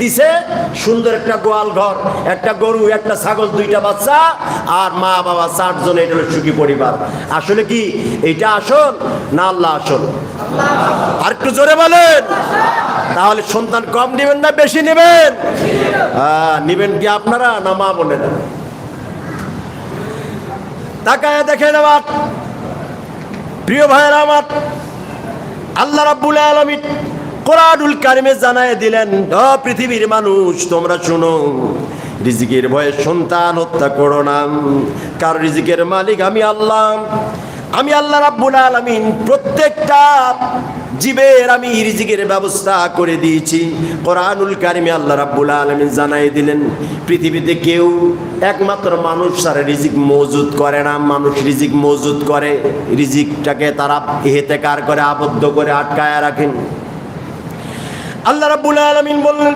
দিছে সুন্দর একটা গোয়াল ঘর, একটা গরু, একটা ছাগল, 2টা বাচ্চা আর মা বাবা 4 জন। এটা হলো সুখী পরিবার। আসলে কি এটা আসল না আল্লাহ আসল? আর একটু জোরে বলেন। তাহলে সন্তান কম নেবেন না বেশি নেবেন? নেবেন কি আপনারা না মা বোনেরা? তাকায় দেখেন আমার প্রিয় ভাইয়েরা আমার, আল্লাহ রাব্বুল আলামিন কোরআনুল কারিমে জানায় দিলেন, ও পৃথিবীর মানুষ তোমরা শুনো, রিজিকের ভয়ে সন্তান হত্যা করো না, কার রিজিকের মালিক আমি আল্লাহ। আমি আল্লাহ রাব্বুল আলামিন প্রত্যেকটা জীবের আমি রিজিকের ব্যবস্থা করে দিয়েছি। কোরআনুল কারিমে আল্লাহ রাব্বুল আলামিন জানাই দিলেন, পৃথিবীতে কেউ একমাত্র মানুষ ছাড়া রিজিক মজুদ করে না। মানুষ রিজিক মজুদ করে, রিজিকটাকে তারা ইহতেকার করে, আবদ্ধ করে, আটকায় রাখেন। আল্লাহ রাব্বুল আলামিন বললেন,